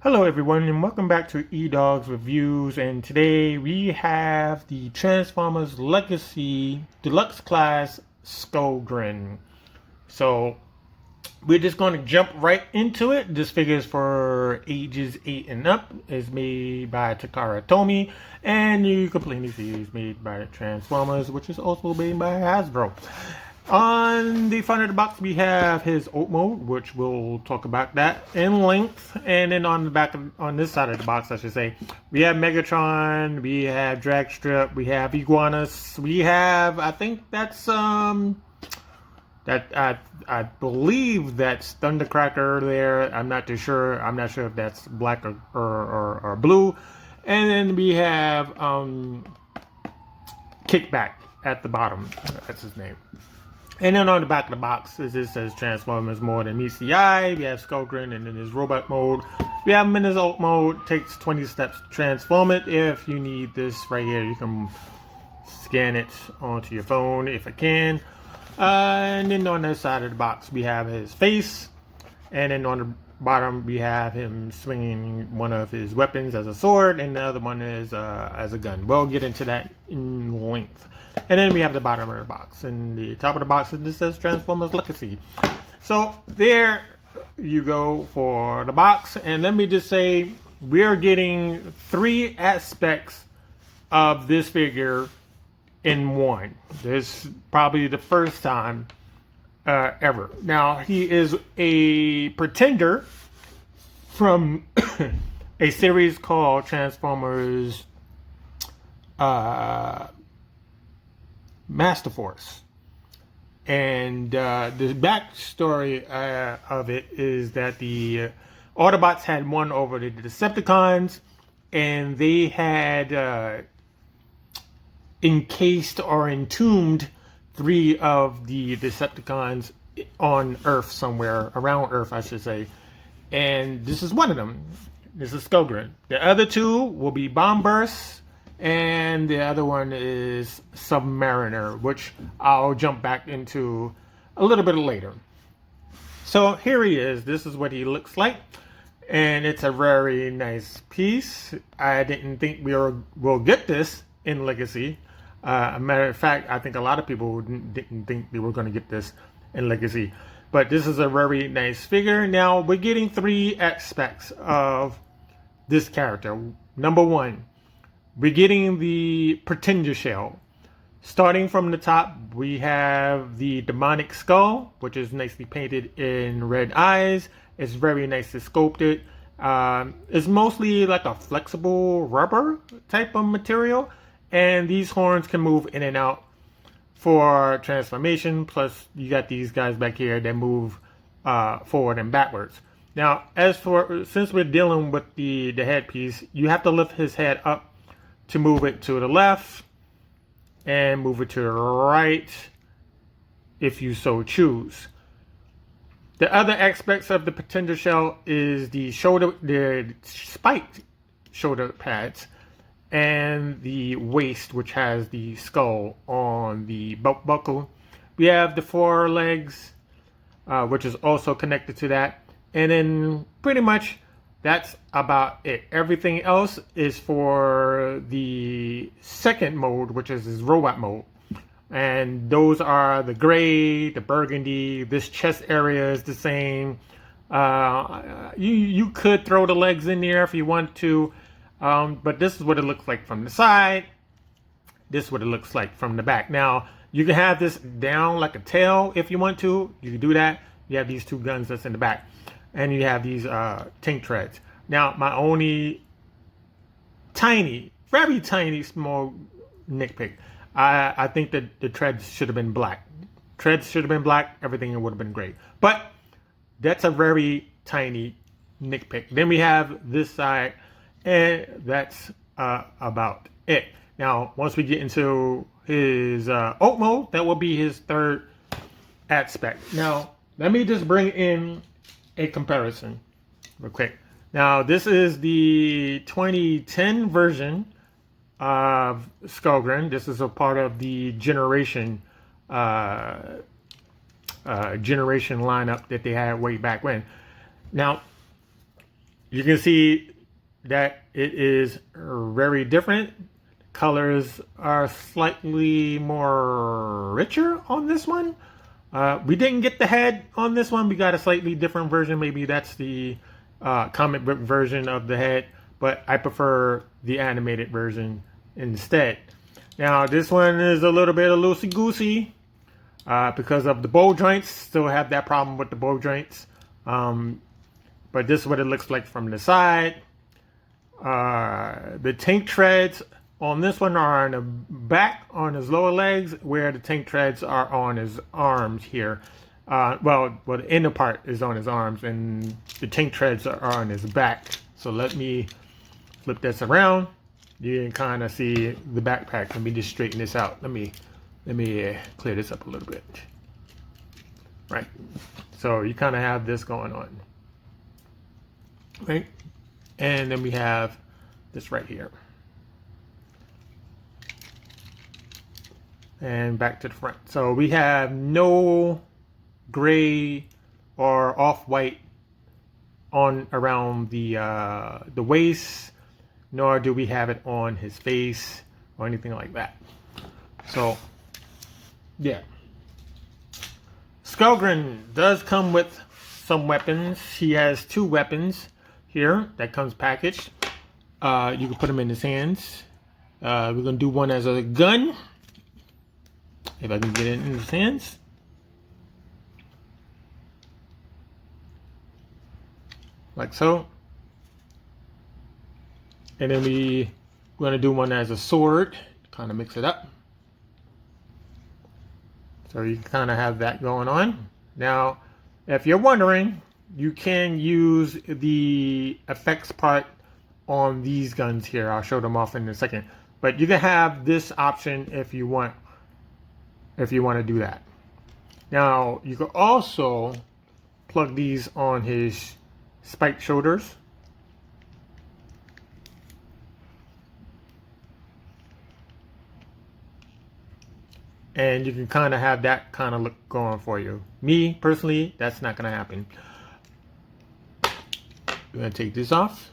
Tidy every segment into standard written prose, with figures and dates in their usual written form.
Hello everyone and welcome back to Edoggz Reviews, and today we have the Transformers Legacy Deluxe Class Skullgrin. So we're just going to jump right into it. This figure is for ages 8 and up. It's made by Takara Tomy, and you can plainly see it's made by Transformers, which is also made by Hasbro. On the front of the box, we have his ult mode, which we'll talk about that in length. And then on the back, on this side of the box, I should say, we have Megatron, we have Dragstrip, we have Iguanus, we have, I think that's I believe that's Thundercracker there. I'm not too sure. I'm not sure if that's black or blue. And then we have Kickback at the bottom. That's his name. And then on the back of the box, it says Transformers more than meets the eye. We have Skullgrin, and in his robot mode, we have him in his ult mode. Takes 20 steps to transform it. If you need this right here, you can scan it onto your phone if it can. And then on the side of the box, we have his face. And then on the bottom, we have him swinging one of his weapons as a sword, and the other one is as a gun. We'll get into that in length. And then we have the bottom of the box, and the top of the box, and this says Transformers Legacy. So there you go for the box. And let me just say, we're getting 3 aspects of this figure in one. This is probably the first time ever. Now, he is a pretender from a series called Transformers Master Force. And the backstory of it is that the Autobots had won over the Decepticons, and they had encased or entombed 3 of the Decepticons on Earth somewhere, around Earth I should say. And this is one of them. This is Skullgrin. The other 2 will be Bomb Burst, and the other one is Submariner, which I'll jump back into a little bit later. So here he is. This is what he looks like. And it's a very nice piece. I didn't think we'll get this in Legacy. A matter of fact, I think a lot of people didn't think they were going to get this in Legacy. But this is a very nice figure. Now, we're getting 3 aspects of this character. Number 1, we're getting the Pretender shell. Starting from the top, we have the demonic skull, which is nicely painted in red eyes. It's very nicely sculpted. It's mostly like a flexible rubber type of material. And these horns can move in and out for transformation. Plus, you got these guys back here that move forward and backwards. Now, since we're dealing with the headpiece, you have to lift his head up to move it to the left and move it to the right if you so choose. The other aspects of the Pretender shell is the spiked shoulder pads and the waist, which has the skull on the belt buckle. We have the 4 legs, which is also connected to that. And then pretty much that's about it. Everything else is for the second mode, which is his robot mode. And those are the gray, the burgundy. This chest area is the same. You could throw the legs in there if you want to. But this is what it looks like from the side. This is what it looks like from the back. Now, you can have this down like a tail if you want to. You can do that. You have these 2 guns that's in the back. And you have these tank treads. Now, my only tiny, very tiny, small nitpick. I think that the treads should have been black. Treads should have been black. Everything would have been great. But that's a very tiny nitpick. Then we have this side. And that's about it. Now, once we get into his ult mode, that will be his 3rd aspect. Now, let me just bring in a comparison real quick. Now, this is the 2010 version of Skullgrin. This is a part of the generation lineup that they had way back when. Now, You can see that it is very different. Colors are slightly more richer on this one. We didn't get the head on this one. We got a slightly different version. Maybe that's the comic book version of the head, but I prefer the animated version instead. Now this one is a little bit loosey-goosey because of the bow joints. Still have that problem with the bow joints. But this is what it looks like from the side. The tank treads on this one are on the back on his lower legs, where the tank treads are on his arms here. Well, the inner part is on his arms, and the tank treads are on his back. So let me flip this around. You can kind of see the backpack. Let me just straighten this out. Let me clear this up a little bit. Right. So you kind of have this going on. Right. And then we have this right here. And back to the front. So we have no gray or off-white on around the waist, nor do we have it on his face or anything like that. So yeah, Skullgrin does come with some weapons. He has 2 weapons here that comes packaged. You can put them in his hands. We're gonna do one as a gun. If I can get it in his hands. Like so. And then we're going to do one as a sword. Kind of mix it up. So you kind of have that going on. Now, if you're wondering, you can use the effects part on these guns here. I'll show them off in a second. But you can have this option if you want to do that. Now, you can also plug these on his spiked shoulders. And you can kind of have that kind of look going for you. Me, personally, that's not going to happen. We're going to take this off.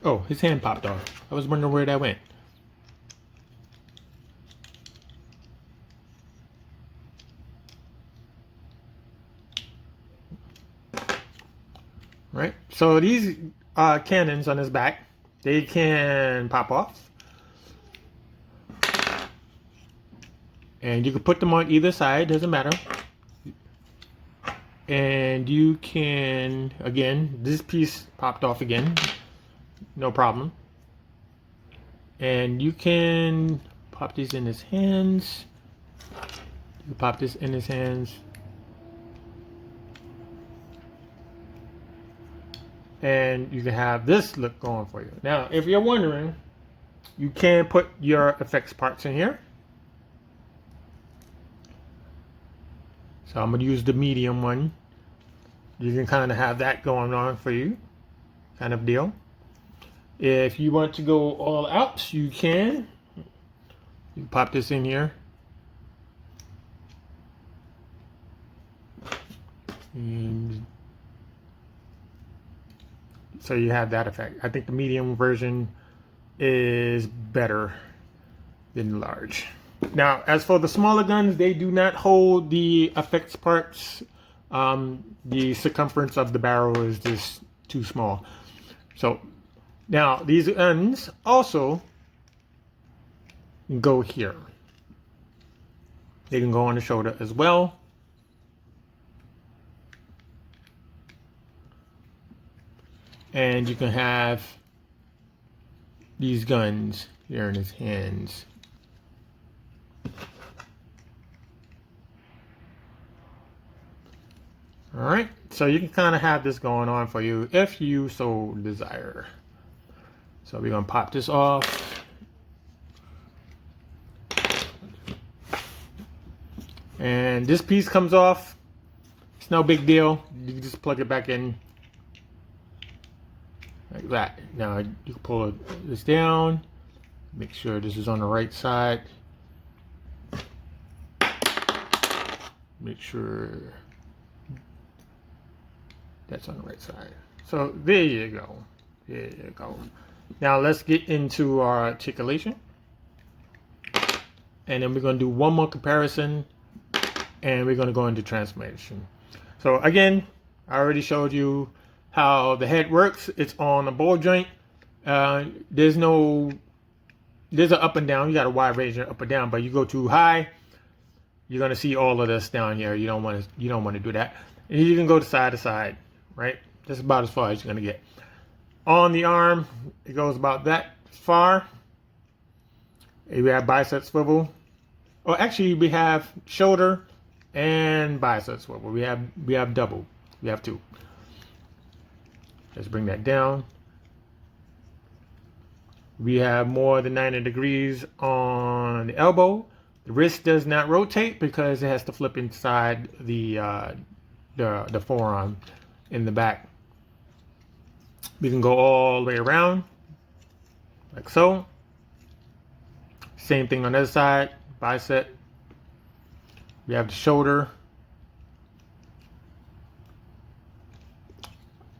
Oh, his hand popped off. I was wondering where that went. Right. So these cannons on his back, they can pop off. And you can put them on either side, doesn't matter. And you can, again, this piece popped off again. No problem. And you can pop these in his hands. You pop this in his hands. And you can have this look going for you. Now, if you're wondering, you can put your effects parts in here. So I'm going to use the medium one. You can kind of have that going on for you, kind of deal. If you want to go all out, you can. You pop this in here. And so you have that effect. I think the medium version is better than the large. Now, as for the smaller guns, they do not hold the effects parts. The circumference of the barrel is just too small. So now these guns also go here. They can go on the shoulder as well. And you can have these guns here in his hands. Alright, so you can kind of have this going on for you if you so desire. So we're going to pop this off. And this piece comes off. It's no big deal. You can just plug it back in. Like that. Now you can pull this down. Make sure this is on the right side. Make sure that's on the right side. So there you go. There you go. Now let's get into our articulation. And then we're going to do one more comparison. And we're going to go into transformation. So again, I already showed you how the head works. It's on a ball joint. There's an up and down. You got a wide range of up and down, but you go too high, you're going to see all of this down here. You don't want to do that. And you can go side to side, right? That's about as far as you're going to get. On the arm, it goes about that far. We have bicep swivel. Oh, actually, we have shoulder and bicep swivel. We have double. We have two. Let's bring that down. We have more than 90 degrees on the elbow. The wrist does not rotate because it has to flip inside the forearm in the back. We can go all the way around, like so. Same thing on the other side, bicep. We have the shoulder.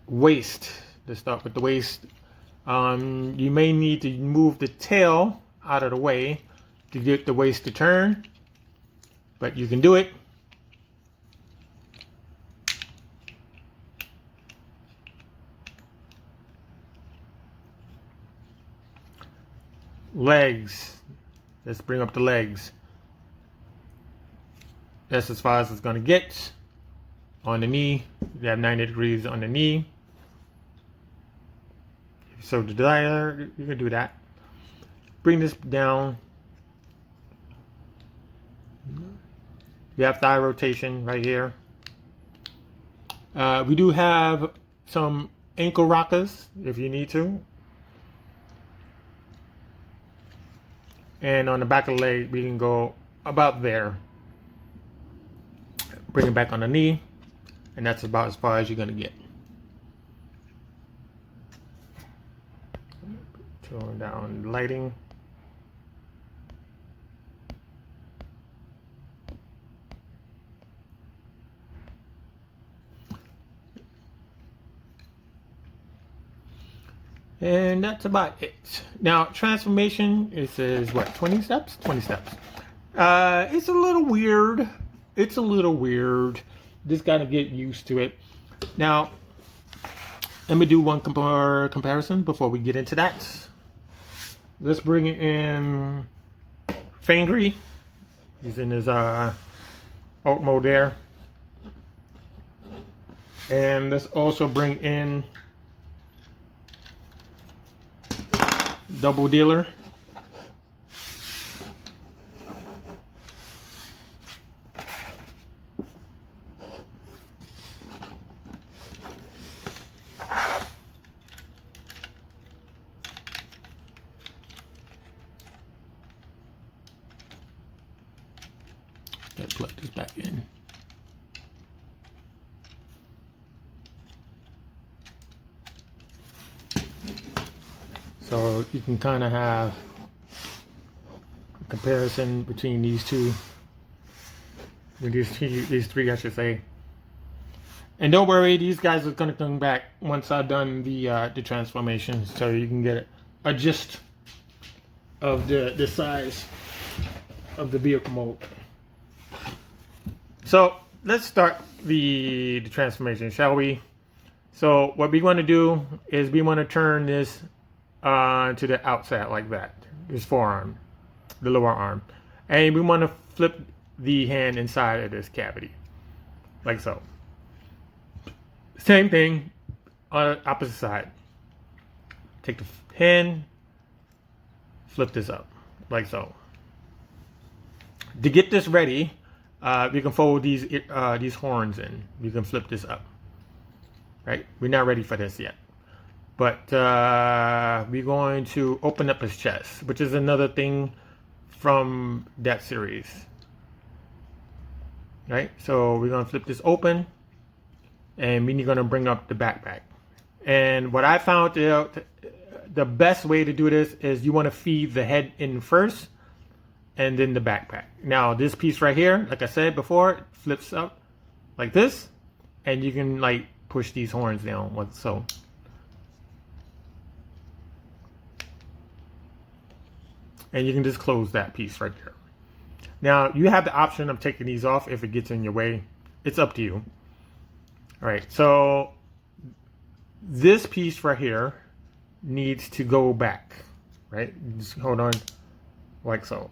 Waist. Let's start with the waist. You may need to move the tail out of the way to get the waist to turn, but you can do it. Legs. Let's bring up the legs. That's as far as it's going to get. On the knee, you have 90 degrees on the knee. So the desire, you can do that. Bring this down. You have thigh rotation right here. We do have some ankle rockers if you need to. And on the back of the leg, we can go about there. Bring it back on the knee. And that's about as far as you're going to get. Turn down lighting. And that's about it. Now, transformation, it says what, 20 steps? 20 steps. It's a little weird. It's a little weird. Just got to get used to it. Now, let me do one comparison before we get into that. Let's bring in Fangry. He's in his alt mode there. And let's also bring in Double Dealer. Let's plug this back in. So you can kind of have a comparison between these two, these three, I should say. And don't worry, these guys are going to come back once I've done the transformation, so you can get a gist of the size of the vehicle mode. So let's start the transformation, shall we? So what we want to do is we want to turn this to the outside like that, this forearm, the lower arm, and we want to flip the hand inside of this cavity, like so. Same thing on the opposite side. Take the hand, flip this up, like so. To get this ready, we can fold these horns in. We can flip this up. Right? We're not ready for this yet. But we're going to open up his chest, which is another thing from that series. Right? So we're going to flip this open, and we're going to bring up the backpack. And what I found out, the best way to do this is you want to feed the head in first, and then the backpack. Now this piece right here, like I said before, it flips up like this, and you can like push these horns down like so. And you can just close that piece right there. Now you have the option of taking these off if it gets in your way. It's up to you. All right, so this piece right here needs to go back, right? Just hold on like so.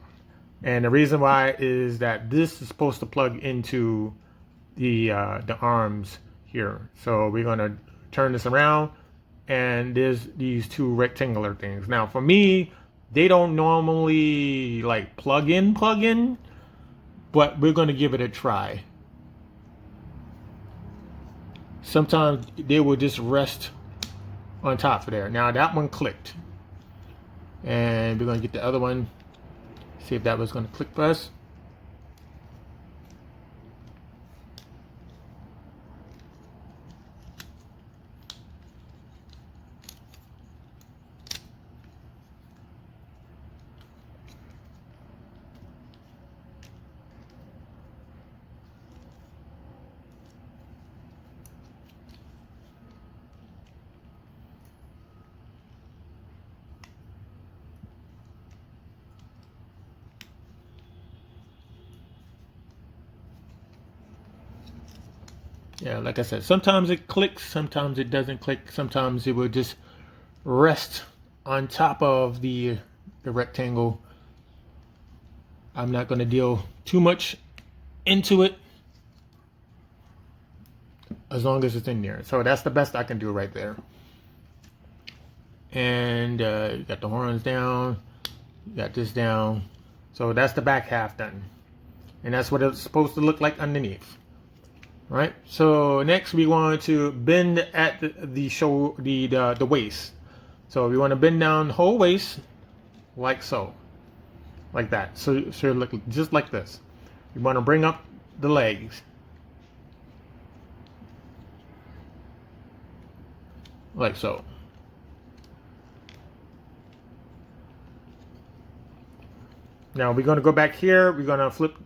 And the reason why is that this is supposed to plug into the arms here. So we're gonna turn this around, and there's these two rectangular things. Now for me, they don't normally like plug in, but we're gonna give it a try. Sometimes they will just rest on top of there. Now that one clicked, and we're gonna get the other one, see if that was gonna click for us. Yeah, like I said, sometimes it clicks, sometimes it doesn't click, sometimes it will just rest on top of the rectangle. I'm not going to deal too much into it as long as it's in there. So that's the best I can do right there. And you got the horns down, you got this down. So that's the back half done. And that's what it's supposed to look like underneath. Right, so next we want to bend at the waist. So we want to bend down the whole waist like so, like that. So look just like this. We want to bring up the legs like so. Now we're going to go back here. We're going to flip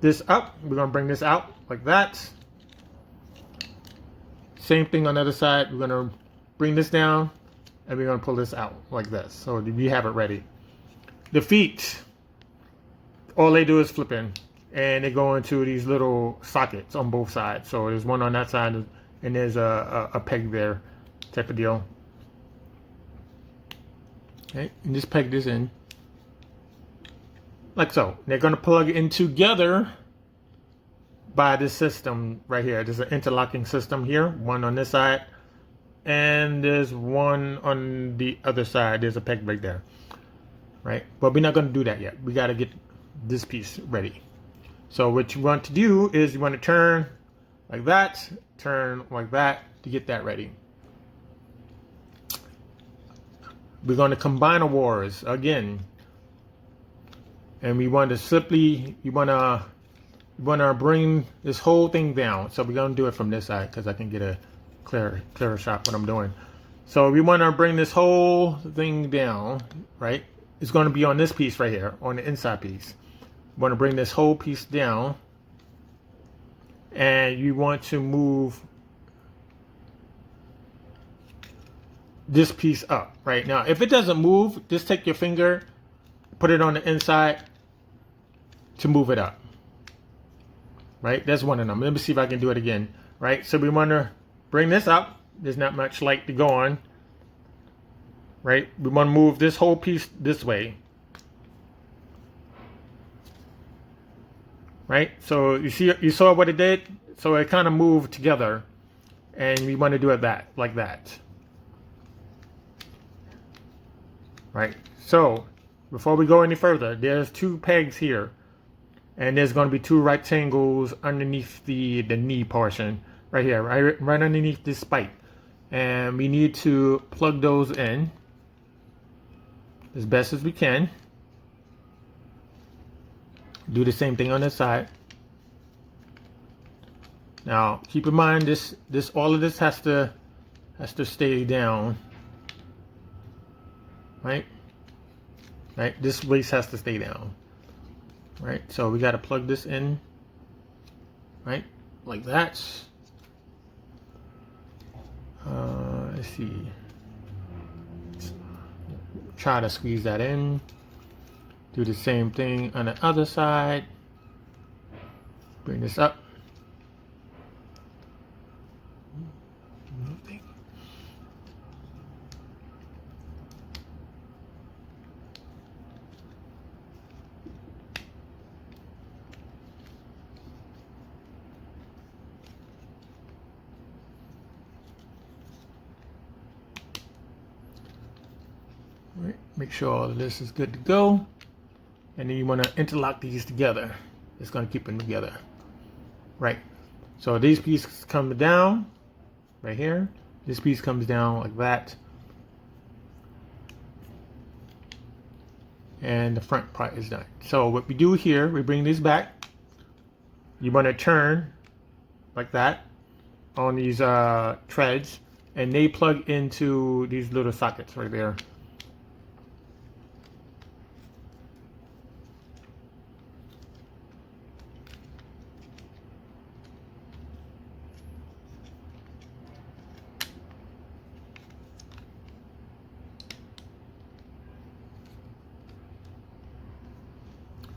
this up. We're going to bring this out like that. Same thing on the other side. We're going to bring this down, and we're going to pull this out like this. So we have it ready. The feet, all they do is flip in, and they go into these little sockets on both sides. So there's one on that side, and there's a peg there type of deal. Okay, and just peg this in like so. They're going to plug in together by this system right here. There's an interlocking system here, one on this side, and there's one on the other side. There's a peg right there, right? But we're not going to do that yet. We got to get this piece ready. So what you want to do is you want to turn like that, turn like that to get that ready. We're going to combine the wars again. And we want to simply, you want to bring this whole thing down. So we're going to do it from this side because I can get a clearer shot what I'm doing. So we want to bring this whole thing down, right? It's going to be on this piece right here, on the inside piece. We want to bring this whole piece down. And you want to move this piece up, right? Now, if it doesn't move, just take your finger, put it on the inside to move it up, right? That's one of them. Let me see if I can do it again, right? So we want to bring this up. There's not much light to go on, right? We want to move this whole piece this way, right? So you saw what it did? So it kind of moved together, and we want to do it like that, right? So before we go any further, there's two pegs here, and there's going to be two rectangles underneath the knee portion right here, right underneath this spike, and we need to plug those in as best as we can. Do the same thing on this side. Now keep in mind all of this has to stay down, right? right? This waist has to stay down, right? So we got to plug this in, right? Like that. Let's see. Try to squeeze that in. Do the same thing on the other side. Bring this up. Right. Make sure all of this is good to go. And then you want to interlock these together. It's going to keep them together. Right. So these pieces come down right here. This piece comes down like that. And the front part is done. So what we do here, we bring these back. You want to turn like that on these treads. And they plug into these little sockets right there.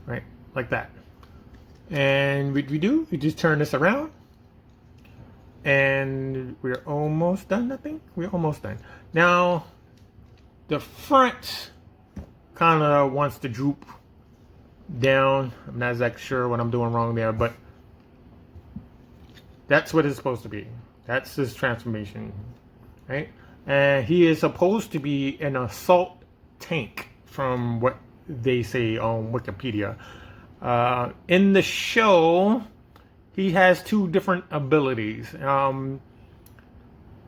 Right, like that. And what we do, we just turn this around. And we're almost done, I think. We're almost done. Now, the front kind of wants to droop down. I'm not exactly sure what I'm doing wrong there, but that's what it's supposed to be. That's his transformation, right? And he is supposed to be an assault tank from what they say on Wikipedia. In the show, he has two different abilities. In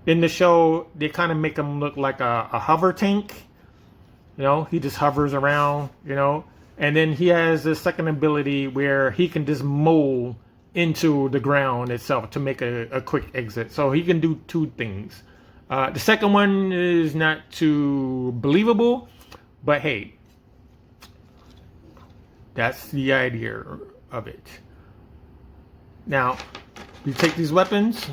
the show, they kind of make him look like a hover tank. You know, he just hovers around, you know. And then he has a second ability where he can just mold into the ground itself to make a quick exit. So he can do two things. The second one is not too believable, but hey, that's the idea of it. Now, you take these weapons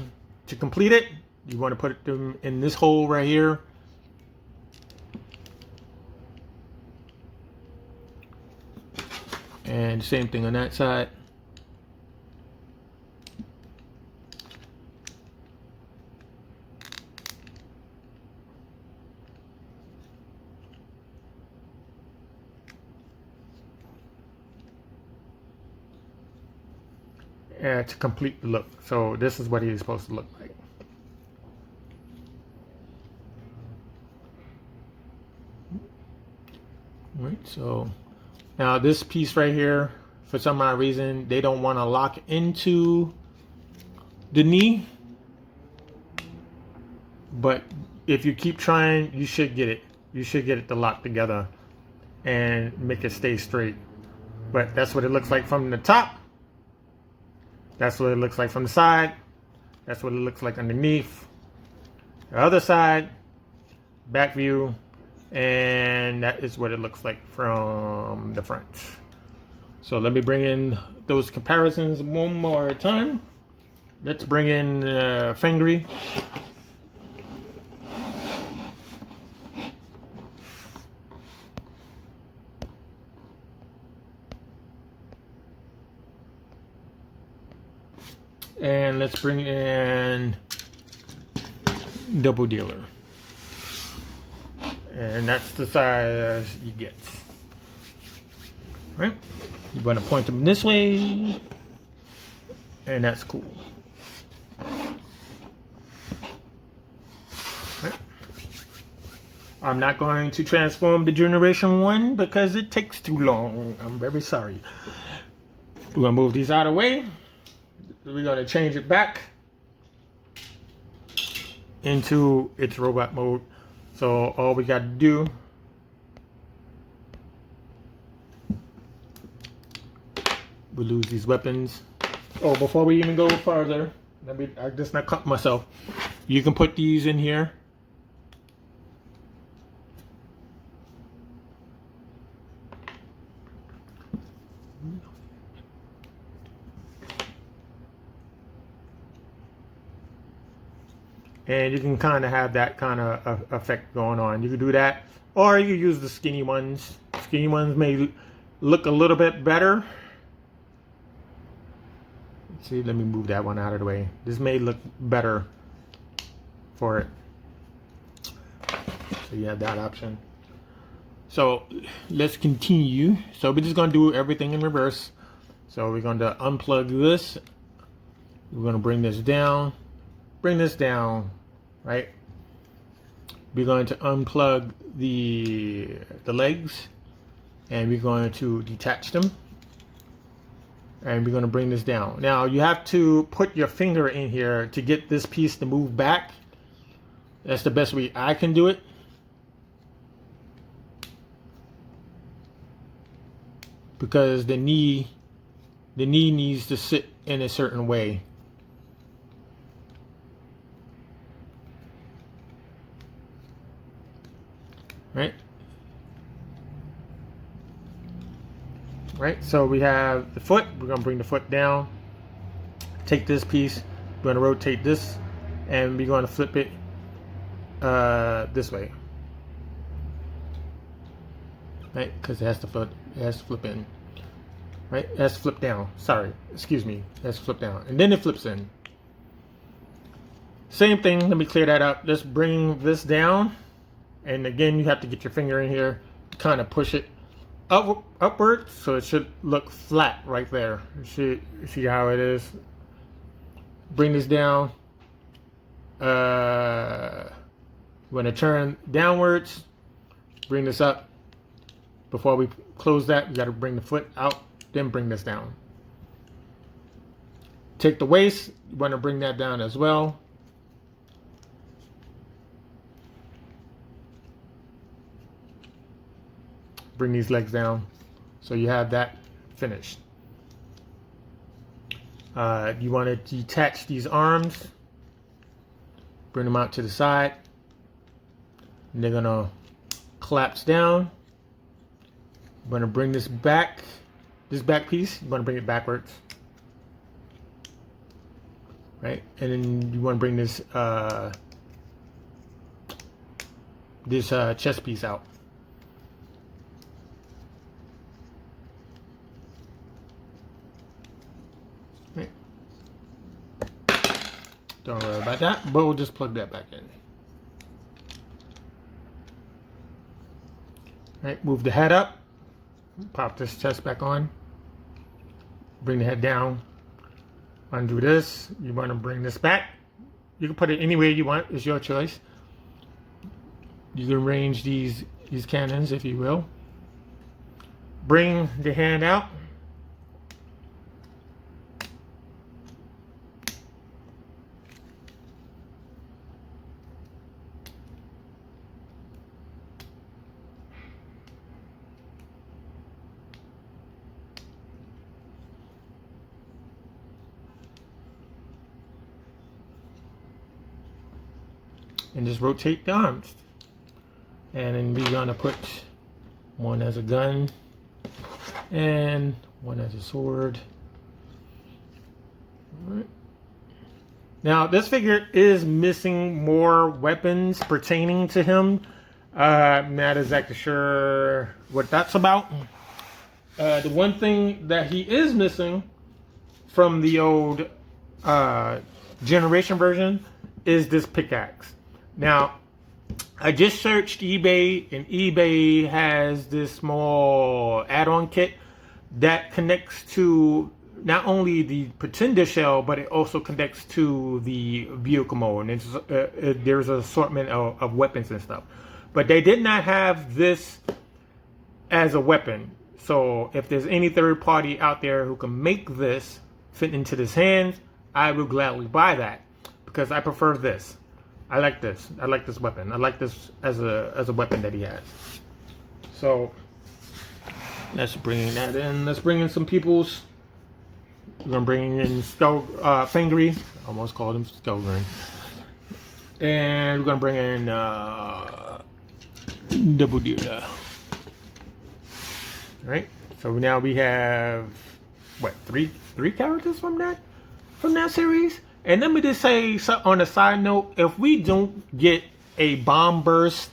to complete it. You want to put them in this hole right here. And same thing on that side. To complete the look. So this is what he's supposed to look like. Right, so now this piece right here, for some odd reason, they don't want to lock into the knee. But if you keep trying, you should get it. You should get it to lock together and make it stay straight. But that's what it looks like from the top. That's what it looks like from the side. That's what it looks like underneath. The other side, back view, and that is what it looks like from the front. So let me bring in those comparisons one more time. Let's bring in Fengri. And let's bring in Double Dealer. And that's the size you get. Right? You want to point them this way. And that's cool. Right? I'm not going to transform the Generation 1 because it takes too long. I'm very sorry. We're going to move these out of the way. We're going to change it back into its robot mode. So all we got to do we lose these weapons. Oh, before we even go further, I just not cut myself. You can put these in here. and you can kind of have that kind of effect going on. You can do that, or you use the skinny ones. Skinny ones may look a little bit better. Let's see, let me move that one out of the way. This may look better for it. So you have that option. So let's continue. So we're just going to do everything in reverse. So we're going to unplug this. We're going to bring this down, right? We're going to unplug the legs, and we're going to detach them, and we're going to bring this down. Now you have to put your finger in here to get this piece to move back. That's the best way I can do it. Because the knee needs to sit in a certain way. Right? Right, so we have the foot. We're going to bring the foot down. Take this piece. We're going to rotate this, and we're going to flip it this way. Right, because it has to flip in. Right, it has to flip down. Sorry, excuse me. It has to flip down, and then it flips in. Same thing. Let me clear that up. Let's bring this down, and again, you have to get your finger in here, kind of push it upward, so it should look flat right there. You see how it is. Bring this down. When it turn downwards, bring this up. Before we close that, we got to bring the foot out, then bring this down. Take the waist, you want to bring that down as well. Bring these legs down, so you have that finished. You want to detach these arms, bring them out to the side, and they're gonna collapse down. I'm going to bring this back piece, you want to bring it backwards, right? And then you want to bring this chest piece out. Right. Don't worry about that, but we'll just plug that back in. Right, move the head up. Pop this chest back on. Bring the head down. Undo this. You want to bring this back. You can put it any way you want. It's your choice. You can arrange these cannons, if you will. Bring the hand out. And just rotate the arms. And then we're gonna put one as a gun and one as a sword. All right. Now this figure is missing more weapons pertaining to him. I'm not exactly sure what that's about. The one thing that he is missing from the old generation version is this pickaxe. Now, I just searched eBay, and eBay has this small add-on kit that connects to not only the Pretender shell, but it also connects to the vehicle mode. And there's an assortment of weapons and stuff. But they did not have this as a weapon. So if there's any third party out there who can make this fit into this hand, I will gladly buy that, because I prefer this. I like this. I like this weapon. I like this as a weapon that he has. So let's bring that in. Let's bring in some peoples. We're gonna bring in Fangry. I almost called him Skullgrin. And we're gonna bring in Double Dealer. Right. So now we have what, three characters from that series. And let me just say on a side note, if we don't get a bomb burst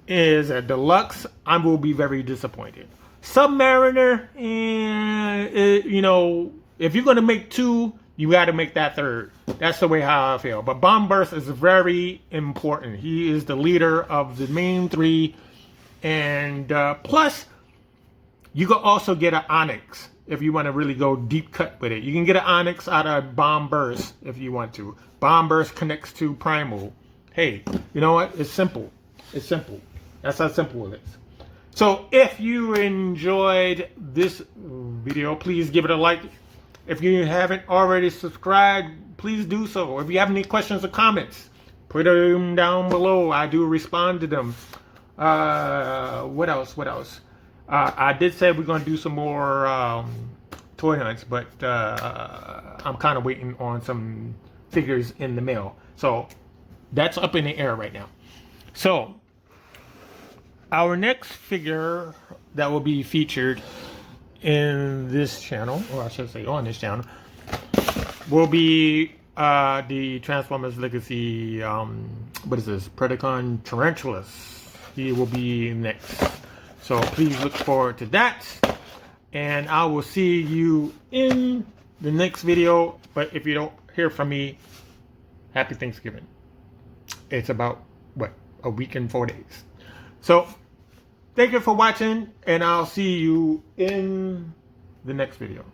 as a deluxe, I will be very disappointed. Submariner, you know, if you're going to make 2, you got to make that 3rd. That's the way how I feel. But bomb burst is very important. He is the leader of the main 3. And plus, you can also get an Onyx if you want to really go deep cut with it. You can get an Onyx out of bomb burst if you want to. Bomb burst connects to primal. Hey, you know what? It's simple. It's simple. That's how simple it is. So if you enjoyed this video, please give it a like. If you haven't already subscribed, please do so. If you have any questions or comments, put them down below. I do respond to them. What else? I did say we're going to do some more toy hunts, but I'm kind of waiting on some figures in the mail. So that's up in the air right now. So our next figure that will be featured in this channel, or I should say on this channel, will be the Transformers Legacy, what is this, Predacon Tarantulas. He will be next. So please look forward to that. And I will see you in the next video. But if you don't hear from me, happy Thanksgiving. It's about, what, a week and 4 days. So thank you for watching, and I'll see you in the next video.